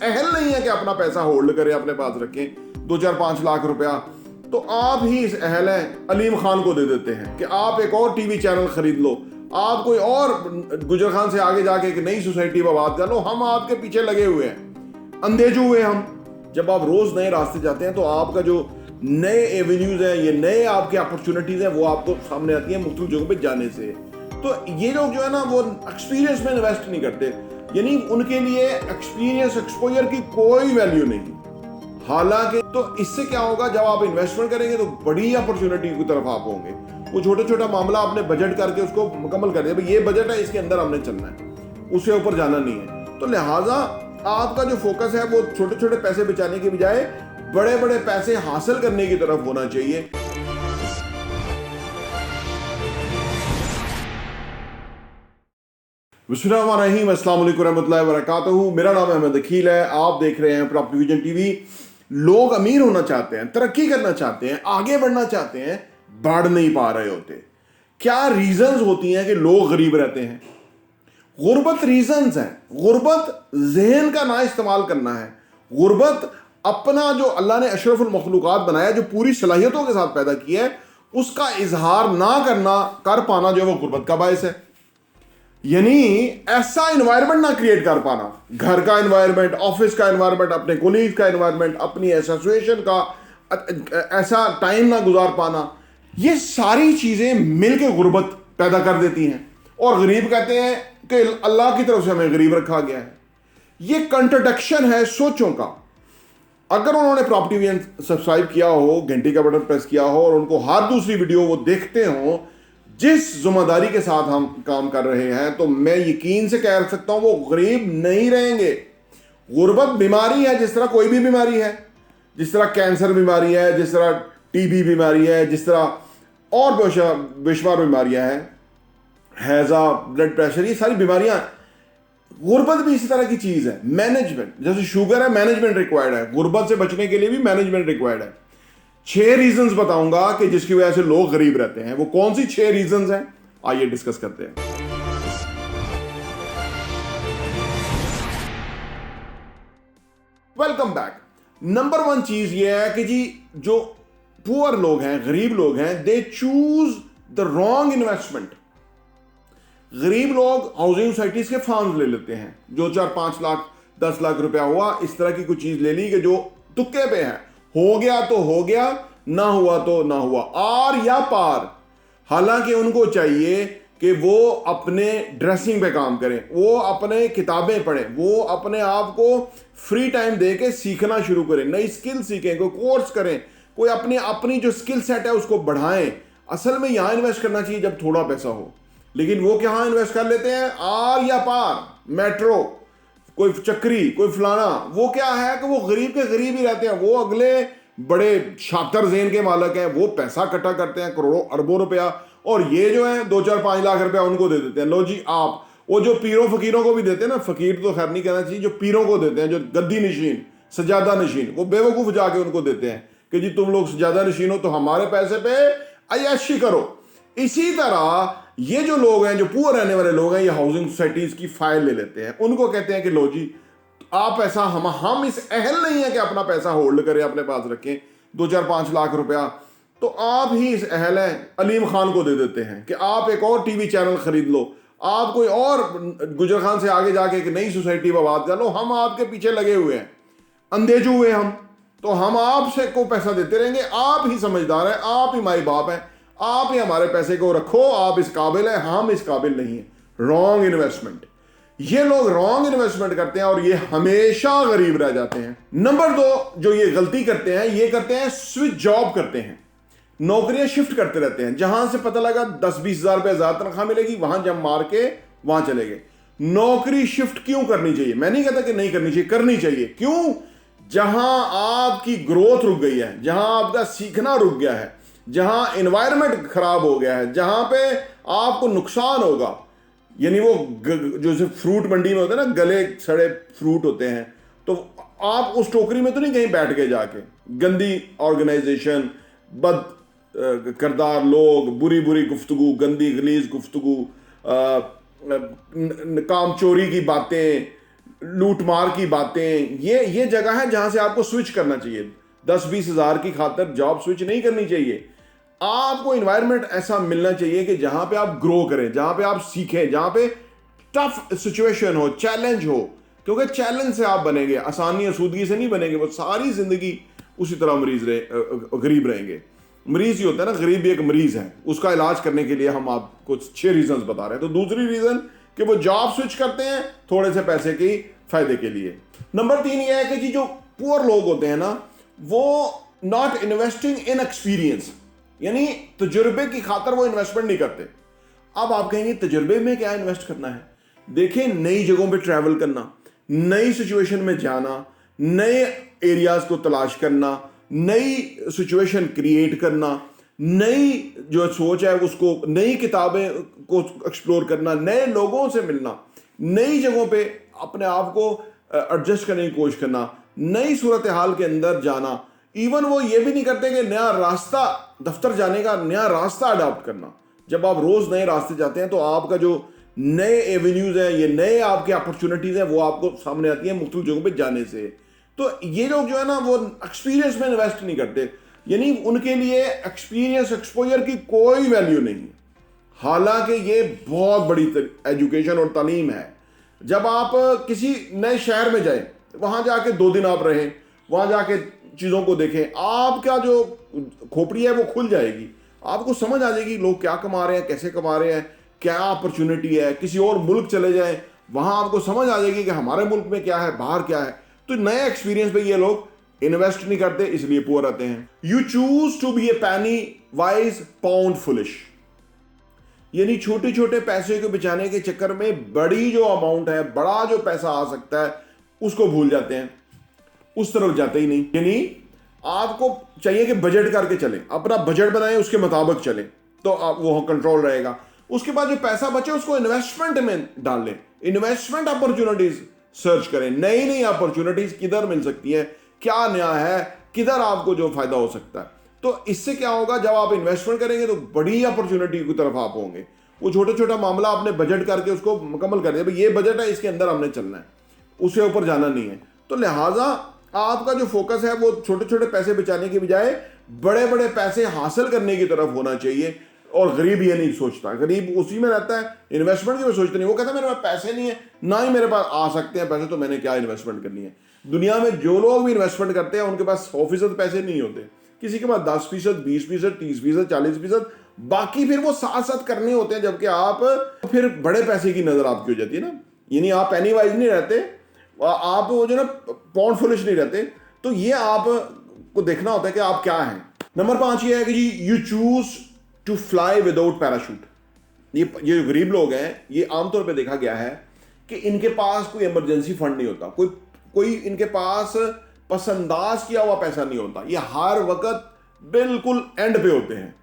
अहल नहीं है कि अपना पैसा होल्ड करें, अपने पास रखें 2-4-5 लाख रुपया, तो आप ही इस अहल हैं अलीम खान को दे देते हैं कि आप एक और टीवी चैनल खरीद लो, आप कोई और गुजर खान से आगे जाके एक नई सोसाइटी में बात कर लो, हम आपके पीछे लगे हुए हैं, अंधेजू हुए हम। जब आप रोज नए रास्ते जाते हैं तो आपका जो नए एवेन्यूज हैं, ये नए आपके अपॉर्चुनिटीज हैं, वो आपको सामने आती है मुख्तलिफ जगहों पे जाने से। तो ये लोग जो है ना वो एक्सपीरियंस में इन्वेस्ट नहीं करते, यानी उनके लिए एक्सपीरियंस एक्सपोजर की कोई वैल्यू नहीं। हालांकि तो इससे क्या होगा, जब आप इन्वेस्टमेंट करेंगे तो बड़ी अपॉर्चुनिटी की तरफ आप होंगे। वो छोटा छोटा मामला आपने बजट करके उसको मुकम्मल कर दिया, भाई ये बजट है, इसके अंदर हमने चलना है, उससे ऊपर जाना नहीं है। तो लिहाजा आपका जो फोकस है वो छोटे छोटे पैसे बचाने के बजाय बड़े बड़े पैसे हासिल करने की तरफ होना चाहिए। बिस्मिल्लाहिर्रहमानिर्रहीम, अस्सलाम वालेकुम रहमतुल्लाहि व बरकातहू। मेरा नाम अहमद अकील है, आप देख रहे हैं प्रॉपर्टी विजन टीवी। लोग अमीर होना चाहते हैं, तरक्की करना चाहते हैं, आगे बढ़ना चाहते हैं, बढ़ नहीं पा रहे होते। क्या रीजंस होती हैं कि लोग गरीब रहते हैं? गुर्बत रीजंस है। गुर्बत जहन का ना इस्तेमाल करना है। गुर्बत अपना जो अल्लाह ने अशरफुल मखलूकात बनाया, जो पूरी सलाहियतों के साथ पैदा किया है, उसका इजहार ना करना, कर पाना, जो वो गुर्बत का बायस है। यानी ऐसा एनवायरनमेंट ना क्रिएट कर पाना, घर का एनवायरनमेंट, ऑफिस का एनवायरनमेंट, अपने कोलीग का एनवायरनमेंट, अपनी एसोसिएशन का ऐसा टाइम ना गुजार पाना, ये सारी चीजें मिलकर गुर्बत पैदा कर देती हैं। और गरीब कहते हैं कि अल्लाह की तरफ से हमें गरीब रखा गया है। ये कंट्रोडिक्शन है सोचों का। अगर उन्होंने प्रॉपर्टी विजन सब्सक्राइब किया हो, घंटी का बटन प्रेस किया हो और उनको हर दूसरी वीडियो वो देखते हो जिस जिम्मेदारी के साथ हम काम कर रहे हैं, तो मैं यकीन से कह सकता हूं वो गरीब नहीं रहेंगे। गुर्बत बीमारी है, जिस तरह कोई भी बीमारी है, जिस तरह कैंसर बीमारी है, जिस तरह टीबी बीमारी है, जिस तरह और बेशुमार बीमारियां हैं, हैजा, ब्लड प्रेशर, ये सारी बीमारियां। गुर्बत भी इसी तरह की चीज है। मैनेजमेंट, जैसे शुगर है, मैनेजमेंट रिक्वायर्ड है। गुर्बत से बचने के लिए भी मैनेजमेंट रिक्वायर्ड है। 6 रीजंस बताऊंगा कि जिसकी वजह से लोग गरीब रहते हैं। वो कौन सी 6 रीजंस हैं, आइए डिस्कस करते हैं। Welcome back. नंबर 1 चीज ये है कि जी जो पुअर लोग हैं, गरीब लोग हैं, they choose the wrong investment. गरीब लोग हाउसिंग सोसाइटीज के फॉर्म्स ले लेते हैं, जो 4-5 लाख 10 लाख रुपया हुआ, इस तरह की कुछ चीज ले ली कि जो तुक्के पे है, हो गया तो हो गया, ना हुआ तो ना हुआ, आर या पार। हालांकि उनको चाहिए कि वो अपने ड्रेसिंग पे काम करें, वो अपने किताबें पढ़ें, वो अपने आप को फ्री टाइम दे के सीखना शुरू करें, नई स्किल सीखें, कोई कोर्स करें, कोई अपनी जो स्किल सेट है उसको बढ़ाएं। असल में यहां इन्वेस्ट करना चाहिए जब थोड़ा पैसा हो, लेकिन वो क्या इन्वेस्ट कर लेते हैं आर या पार, मेट्रो, कोई चक्री, कोई फलाना। वो क्या है कि वो गरीब के गरीब ही रहते हैं। वो अगले बड़े शातर ज़हन के मालिक हैं, वो पैसा इकट्ठा करते हैं करोड़ों अरबों रुपया, और ये जो है 2-4-5 लाख रुपया उनको दे देते हैं। लो जी आप, वो जो पीरों फकीरों को भी देते हैं ना, फकीर तो खैर नहीं कहना चाहिए, जो पीरों को देते हैं, जो गद्दी नशीन, सजादा नशीन, वो बेवकूफ़ जाके उनको देते हैं कि जी तुम लोग सजादा नशीन हो तो हमारे पैसे पे अय्याशी करो। इसी तरह ये जो लोग हैं, जो पुअर रहने वाले लोग हैं, ये हाउसिंग सोसाइटीज की फाइल ले लेते हैं। उनको कहते हैं कि लो जी आप पैसा, हम इस अहल नहीं है कि अपना पैसा होल्ड करें, अपने पास रखें 2-4-5 लाख रुपया, तो आप ही इस अहल हैं अलीम खान को दे देते हैं कि आप एक और टीवी चैनल खरीद लो, आप कोई और गुजर खान से आगे जाके एक नई सोसाइटी में बात कर लो, हम आपके पीछे लगे हुए हैं, अंधेजू हुए हम, तो हम आपसे को पैसा देते रहेंगे। आप ही समझदार हैं, आप ही माई बाप हैं, आप ही हमारे पैसे को रखो, आप इस काबिल हैं, हम इस काबिल नहीं है। Wrong investment. ये लोग रॉन्ग इन्वेस्टमेंट करते हैं और ये हमेशा गरीब रह जाते हैं। नंबर 2 जो ये गलती करते हैं, ये करते हैं स्विच जॉब करते हैं, नौकरियां शिफ्ट करते रहते हैं। जहां से पता लगा 10-20 हजार रुपया ज्यादा तनख्वाह मिलेगी, वहां जब मार के वहां चले गए। नौकरी शिफ्ट क्यों करनी चाहिए? मैं नहीं कहता कि नहीं करनी चाहिए, करनी चाहिए। क्यों? जहां आपकी ग्रोथ रुक गई है, जहां आपका सीखना रुक गया है, जहां एनवायरनमेंट खराब हो गया है, जहां पे आपको नुकसान होगा, यानी वो जो फ्रूट मंडी में होते हैं ना, गले सड़े फ्रूट होते हैं, तो आप उस टोकरी में तो नहीं कहीं बैठ के जाके, गंदी ऑर्गेनाइजेशन, बद किरदार लोग, बुरी बुरी गुफ्तगू, गंदी गलीज गुफ्तगू, काम चोरी की बातें, लूटमार की बातें, ये जगह है जहां से आपको स्विच करना चाहिए। 10-20 हज़ार की खातर जॉब स्विच नहीं करनी चाहिए। आपको इन्वायरमेंट ऐसा मिलना चाहिए कि जहां पे आप ग्रो करें, जहां पे आप सीखें, जहां पे टफ सिचुएशन हो, चैलेंज हो, क्योंकि चैलेंज से आप बनेंगे, आसानी आसूदगी से नहीं बनेंगे। वो सारी जिंदगी उसी तरह गरीब रहेंगे। मरीज ही होता है ना, गरीब भी एक मरीज है, उसका इलाज करने के लिए हम आपको 6 रीजंस बता रहे हैं। तो दूसरी रीजन कि वो जॉब स्विच करते हैं थोड़े से पैसे के फायदे के लिए। नंबर 3 ये है कि जी जो पुअर लोग होते हैं ना, वो नॉट इन्वेस्टिंग इन एक्सपीरियंस, यानी तजुर्बे की खातर वो इन्वेस्टमेंट नहीं करते। अब आप कहेंगे तजुर्बे में क्या इन्वेस्ट करना है? देखिए, नई जगहों पे ट्रैवल करना, नई सिचुएशन में जाना, नए एरियाज को तलाश करना, नई सिचुएशन क्रिएट करना, नई जो सोच है उसको, नई किताबें को एक्सप्लोर करना, नए लोगों से मिलना, नई जगहों पे अपने आप को एडजस्ट करने की कोशिश करना, नई सूरत हाल के अंदर जाना। इवन वो ये भी नहीं करते कि नया रास्ता, दफ्तर जाने का नया रास्ता अडॉप्ट करना। जब आप रोज नए रास्ते जाते हैं तो आपका जो नए एवेन्यूज हैं, ये नए आपके अपॉर्चुनिटीज हैं, वो आपको सामने आती हैं मुख्तलिफ जगहों पे जाने से। तो ये लोग जो है ना, वो एक्सपीरियंस में इन्वेस्ट नहीं करते, यानी उनके लिए एक्सपीरियंस, एक्सपोजर की कोई वैल्यू नहीं है। हालांकि ये बहुत बड़ी एजुकेशन और तालीम है। जब आप किसी नए शहर में जाएं, वहां जाके 2 दिन आप रहें, वहां जाके चीज़ों को देखें, आपका जो खोपड़ी है वो खुल जाएगी। आपको समझ आ जाएगी लोग क्या कमा रहे हैं, कैसे कमा रहे हैं, क्या अपॉर्चुनिटी है। किसी और मुल्क चले जाएं, वहां आपको समझ आ जाएगी कि हमारे मुल्क में क्या है, बाहर क्या है। तो नए एक्सपीरियंस पे ये लोग इन्वेस्ट नहीं करते, इसलिए पुअर रहते हैं। यू चूज टू बी ए पैनी वाइज पाउंड फुलिश, यानी छोटे छोटे पैसे को बचाने के चक्कर में बड़ी जो अमाउंट है, बड़ा जो पैसा आ सकता है, उसको भूल जाते हैं, उस तरफ जाते ही नहीं। यानी आपको चाहिए कि बजट करके चले, अपना बजट बनाएं, उसके मुताबिक चले, तो आप वो कंट्रोल रहेगा। उसके बाद जो पैसा बचे उसको इन्वेस्टमेंट में डाल लें, इन्वेस्टमेंट अपॉर्चुनिटीज सर्च करें, नई नई अपॉर्चुनिटीज किधर मिल सकती है, क्या नया है, किधर आपको जो फायदा हो सकता है। तो इससे क्या होगा, जब आप इन्वेस्टमेंट करेंगे तो बड़ी अपॉर्चुनिटी की तरफ आप होंगे। वो छोटा छोटा मामला आपने बजट करके उसको मुकम्मल कर दिया, भाई ये बजट है, इसके अंदर हमने चलना है, उसके ऊपर जाना नहीं है। तो लिहाजा आपका जो फोकस है वो छोटे छोटे पैसे बचाने की बजाय बड़े बड़े पैसे हासिल करने की तरफ होना चाहिए। और गरीब ये नहीं सोचता, गरीब उसी में रहता है, इन्वेस्टमेंट की वो सोचता नहीं। वो कहता है मेरे पास पैसे नहीं है, ना ही मेरे पास आ सकते हैं पैसे, तो मैंने क्या इन्वेस्टमेंट करनी है। दुनिया में जो लोग भी इन्वेस्टमेंट करते हैं उनके पास 100% पैसे नहीं होते, किसी के पास 10%, 20%, 30%, 40%, बाकी फिर वो साथ साथ करने होते हैं। जबकि आप फिर बड़े पैसे की नजर आपकी हो जाती है ना, यानी आप पेनी वाइज नहीं रहते, आप वो जो ना पाउंड फुलिश नहीं रहते। तो ये आपको देखना होता है कि आप क्या हैं। नंबर 5 ये है कि जी you choose to fly without parachute. ये जो गरीब लोग हैं, ये आमतौर पे देखा गया है कि इनके पास कोई इमरजेंसी फंड नहीं होता, कोई इनके पास पसंदाज किया हुआ पैसा नहीं होता। ये हर वक्त बिल्कुल एंड पे होते हैं।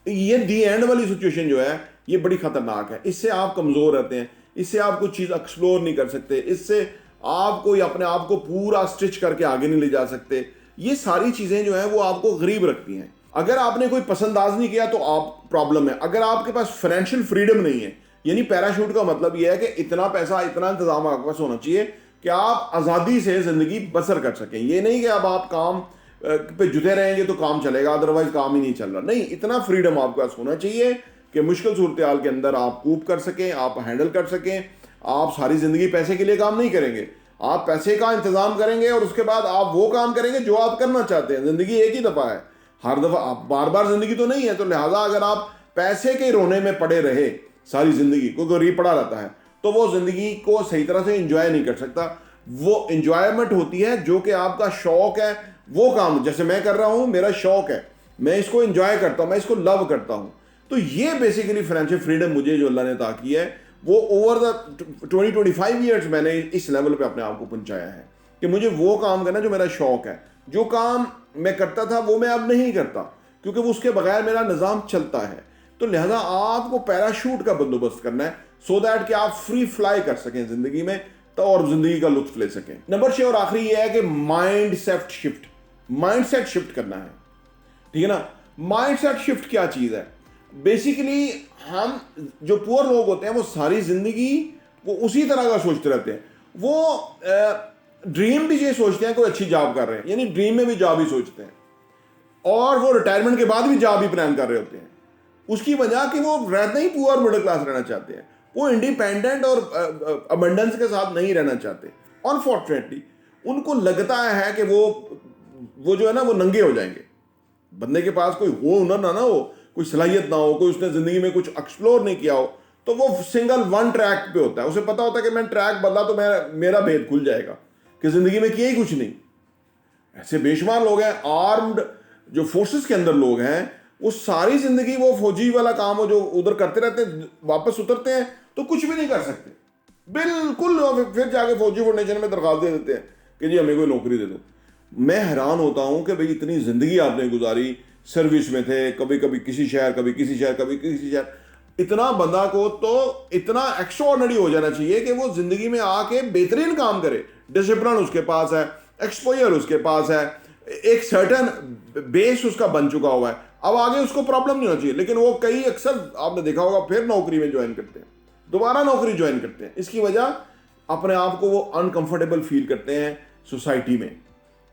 ये दी एंड वाली सिचुएशन जो है ये बड़ी खतरनाक है। इससे आप कमजोर रहते हैं, इससे आप कुछ चीज एक्सप्लोर नहीं कर सकते, इससे आप कोई अपने आप को पूरा स्टिच करके आगे नहीं ले जा सकते। ये सारी चीजें जो है वो आपको गरीब रखती हैं। अगर आपने कोई पसंदाज नहीं किया तो आप प्रॉब्लम है। अगर आपके पास फाइनेंशियल फ्रीडम नहीं है, यानी पैराशूट का मतलब यह है कि इतना पैसा, इतना इंतजाम आपके पास होना चाहिए कि आप आज़ादी से ज़िंदगी बसर कर सकें। ये नहीं कि अब आप काम पे जुटे रहेंगे तो काम चलेगा, अदरवाइज काम ही नहीं चल रहा। नहीं, इतना फ्रीडम आपके पास होना चाहिए कि मुश्किल सूरत हाल के अंदर आप कूप कर सकें, आप हैंडल कर सकें। आप सारी ज़िंदगी पैसे के लिए काम नहीं करेंगे, आप पैसे का इंतज़ाम करेंगे और उसके बाद आप वो काम करेंगे जो आप करना चाहते हैं। ज़िंदगी एक ही दफ़ा है, हर दफ़ा आप बार बार ज़िंदगी तो नहीं है। तो लिहाजा अगर आप पैसे के रोने में पड़े रहे सारी ज़िंदगी, कोई गरीब पड़ा रहता है, तो वो ज़िंदगी को सही तरह से इंजॉय नहीं कर सकता। वो इंजॉयमेंट होती है जो कि आपका शौक है, वो काम जैसे मैं कर रहा हूँ, मेरा शौक है, मैं इसको इंजॉय करता हूँ, मैं इसको लव करता हूँ। तो ये बेसिकली फाइनेंशियल फ्रीडम मुझे जो अल्लाह ने अता की है, वो ओवर द 20-25 ईयर्स मैंने इस लेवल पे अपने आप को पहुंचाया है कि मुझे वो काम करना जो मेरा शौक है। जो काम मैं करता था वो मैं अब नहीं करता, क्योंकि वो उसके बगैर मेरा निज़ाम चलता है। तो लिहाजा आपको पैराशूट का बंदोबस्त करना है सो दैट कि आप फ्री फ्लाई कर सकें ज़िंदगी में, तो और ज़िंदगी का लुत्फ ले सकें। नंबर 6 और आखिरी ये है कि माइंड सेट शिफ्ट करना है। ठीक है ना। माइंड सेट शिफ्ट क्या चीज़ है? बेसिकली हम जो पुअर लोग होते हैं वो सारी ज़िंदगी वो उसी तरह का सोचते रहते हैं। वो ड्रीम भी ये सोचते हैं कोई अच्छी जॉब कर रहे हैं, यानी ड्रीम में भी जॉब ही सोचते हैं, और वो रिटायरमेंट के बाद भी जॉब ही प्लान कर रहे होते हैं। उसकी वजह कि वो रहते ही पुअर मिडिल क्लास रहना चाहते हैं, वो इंडिपेंडेंट और अबंडेंस के साथ नहीं रहना चाहते। अनफॉर्चुनेटली उनको लगता है कि वो जो है ना वो नंगे हो जाएंगे। बंदे के पास कोई हो हुनर ना हो, कोई सलाहियत ना हो, कोई उसने जिंदगी में कुछ एक्सप्लोर नहीं किया हो, तो वो सिंगल वन ट्रैक पे होता है। उसे पता होता है कि मैं ट्रैक बदला तो मेरा भेद खुल जाएगा कि जिंदगी में किया ही कुछ नहीं। ऐसे बेशुमार लोग हैं, आर्म्ड जो फोर्सेस के अंदर लोग हैं, वो सारी जिंदगी वो फौजी वाला काम हो जो उधर करते रहते हैं, वापस उतरते हैं तो कुछ भी नहीं कर सकते बिल्कुल, फिर जाके फौजी फाउंडेशन में दरखास्त दे देते हैं कि जी हमें कोई नौकरी दे दो। मैं हैरान होता हूं कि भाई इतनी जिंदगी आपने गुजारी, सर्विस में थे, कभी कभी किसी शहर, कभी किसी शहर, कभी किसी शहर। इतना बंदा को तो इतना एक्स्ट्राऑर्डिनरी हो जाना चाहिए कि वो जिंदगी में आके बेहतरीन काम करे। डिसिप्लिन उसके पास है, एक्सपोजर उसके पास है, एक सर्टन बेस उसका बन चुका हुआ है, अब आगे उसको प्रॉब्लम नहीं होनी चाहिए। लेकिन वो कई अक्सर आपने देखा होगा फिर नौकरी में ज्वाइन करते हैं, दोबारा नौकरी ज्वाइन करते हैं। इसकी वजह अपने आप को वो अनकंफर्टेबल फील करते हैं सोसाइटी में,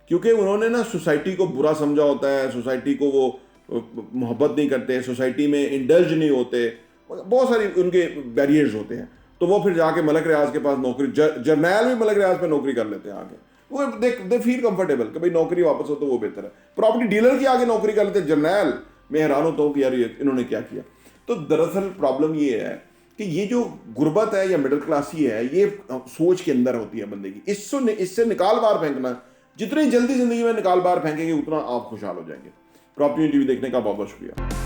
क्योंकि उन्होंने ना सोसाइटी को बुरा समझा होता है, सोसाइटी को वो मोहब्बत नहीं करते, सोसाइटी में इंडल्ज नहीं होते, बहुत सारी उनके बैरियर्स होते हैं। तो वो फिर जाके मलक रियाज के पास नौकरी, जर्नैल भी मलक रियाज पे नौकरी कर लेते हैं आगे, वो दे फील कंफर्टेबल कि भाई नौकरी वापस हो तो वो बेहतर है। प्रॉपर्टी डीलर की आगे नौकरी कर लेते हैं जर्नैल। मैं हैरान होता हूँ कि यार ये इन्होंने क्या किया। तो दरअसल प्रॉब्लम ये है कि ये जो गुर्बत है या मिडिल क्लास ही है, ये सोच के अंदर होती है बंदे की। इससे निकाल बाहर फेंकना, जितनी जल्दी जिंदगी में निकाल बाहर फेंकेंगे उतना आप खुशहाल हो जाएंगे। प्रॉपर्टी टीवी देखने का बहुत बहुत शुक्रिया।